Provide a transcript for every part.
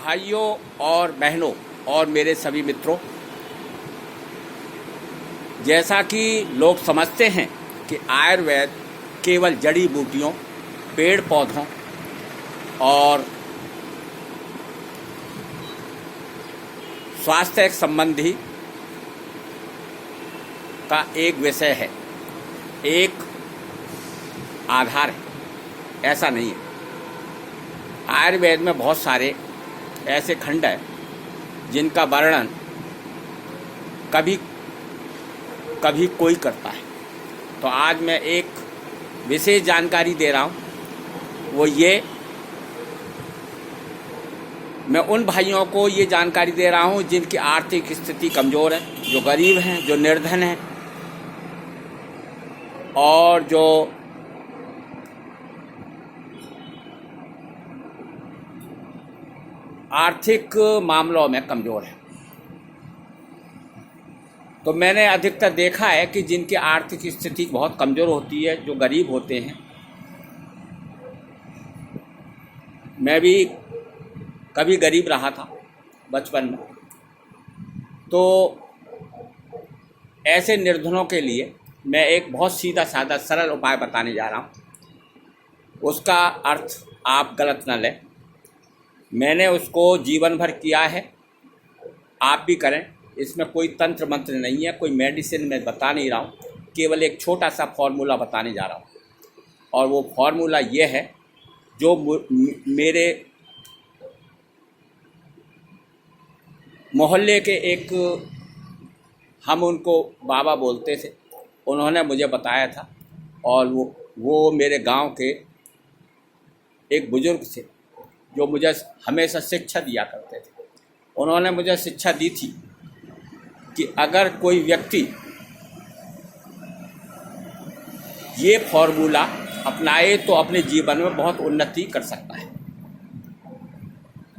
भाइयों और बहनों और मेरे सभी मित्रों, जैसा कि लोग समझते हैं कि आयुर्वेद केवल जड़ी बूटियों, पेड़ पौधों और स्वास्थ्य संबंधी का एक विषय है, एक आधार है। ऐसा नहीं है। आयुर्वेद में बहुत सारे ऐसे खंड हैं जिनका वर्णन कभी कभी कोई करता है। तो आज मैं एक विशेष जानकारी दे रहा हूँ। वो ये, मैं उन भाइयों को ये जानकारी दे रहा हूँ जिनकी आर्थिक स्थिति कमज़ोर है, जो गरीब हैं, जो निर्धन हैं और जो आर्थिक मामलों में कमज़ोर है। तो मैंने अधिकतर देखा है कि जिनकी आर्थिक स्थिति बहुत कमज़ोर होती है, जो गरीब होते हैं, मैं भी कभी गरीब रहा था बचपन में, तो ऐसे निर्धनों के लिए मैं एक बहुत सीधा साधा सरल उपाय बताने जा रहा हूँ। उसका अर्थ आप गलत न लें। मैंने उसको जीवन भर किया है, आप भी करें। इसमें कोई तंत्र मंत्र नहीं है, कोई मेडिसिन मैं बता नहीं रहा हूँ, केवल एक छोटा सा फॉर्मूला बताने जा रहा हूँ। और वो फॉर्मूला ये है जो मेरे मोहल्ले के एक, हम उनको बाबा बोलते थे, उन्होंने मुझे बताया था। और वो मेरे गांव के एक बुजुर्ग थे जो मुझे हमेशा शिक्षा दिया करते थे। उन्होंने मुझे शिक्षा दी थी कि अगर कोई व्यक्ति ये फॉर्मूला अपनाए तो अपने जीवन में बहुत उन्नति कर सकता है।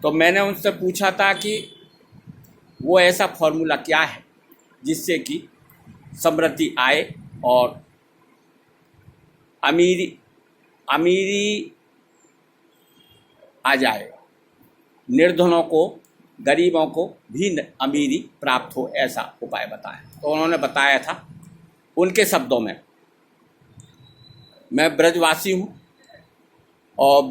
तो मैंने उनसे पूछा था कि वो ऐसा फॉर्मूला क्या है जिससे कि समृद्धि आए और अमीरी आ जाए, निर्धनों को, गरीबों को भी अमीरी प्राप्त हो, ऐसा उपाय बताया। तो उन्होंने बताया था उनके शब्दों में। मैं ब्रजवासी हूँ और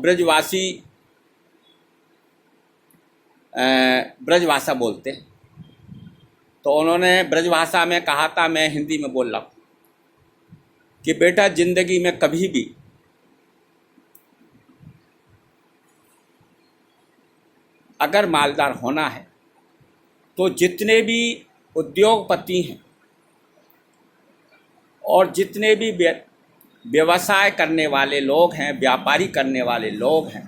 ब्रजभाषा बोलते हैं। तो उन्होंने ब्रजभाषा में कहा था, मैं हिंदी में बोल रहा हूँ, कि बेटा ज़िंदगी में कभी भी अगर मालदार होना है तो जितने भी उद्योगपति हैं और जितने भी व्यवसाय करने वाले लोग हैं, व्यापारी करने वाले लोग हैं,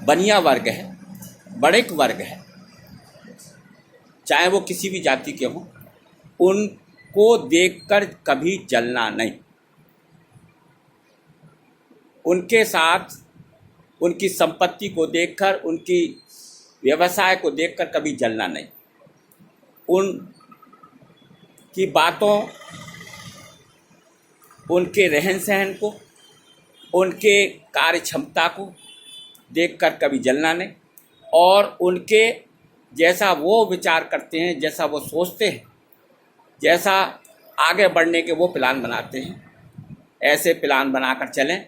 बनिया वर्ग है, बड़े वर्ग है, चाहे वो किसी भी जाति के हों, उनको देखकर कभी जलना नहीं। उनके साथ उनकी संपत्ति को देखकर, उनकी व्यवसाय को देखकर कभी जलना नहीं। उनकी बातों, उनके रहन सहन को, उनके कार्य क्षमता को देखकर कभी जलना नहीं। और उनके जैसा वो विचार करते हैं, जैसा वो सोचते हैं, जैसा आगे बढ़ने के वो प्लान बनाते हैं, ऐसे प्लान बनाकर चलें,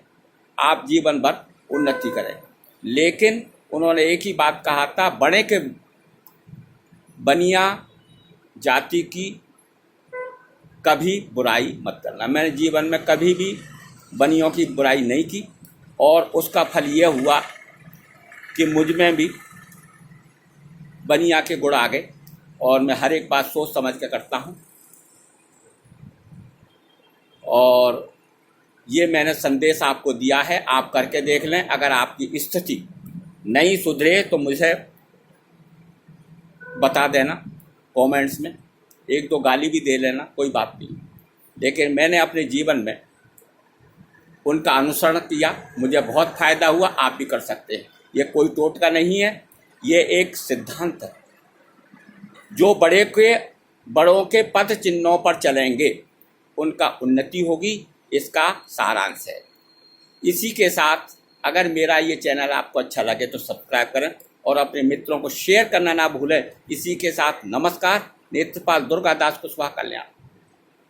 आप जीवन भर उन्नति करें। लेकिन उन्होंने एक ही बात कहा था, बड़े के बनिया जाति की कभी बुराई मत करना। मैंने जीवन में कभी भी बनियों की बुराई नहीं की और उसका फल ये हुआ कि मुझ में भी बनिया के गुण आ गए और मैं हर एक बात सोच समझ के करता हूँ। और ये मैंने संदेश आपको दिया है, आप करके देख लें। अगर आपकी स्थिति नहीं सुधरे तो मुझे बता देना कमेंट्स में, एक दो गाली भी दे लेना, कोई बात नहीं। लेकिन मैंने अपने जीवन में उनका अनुसरण किया, मुझे बहुत फ़ायदा हुआ, आप भी कर सकते हैं। ये कोई टोटका नहीं है, ये एक सिद्धांत है। जो बड़ों के पद चिन्हों पर चलेंगे उनका उन्नति होगी, इसका सारांश है। इसी के साथ अगर मेरा ये चैनल आपको अच्छा लगे तो सब्सक्राइब करें और अपने मित्रों को शेयर करना ना भूलें। इसी के साथ नमस्कार। नेत्रपाल दुर्गादास कुशवाहा, कल्याण।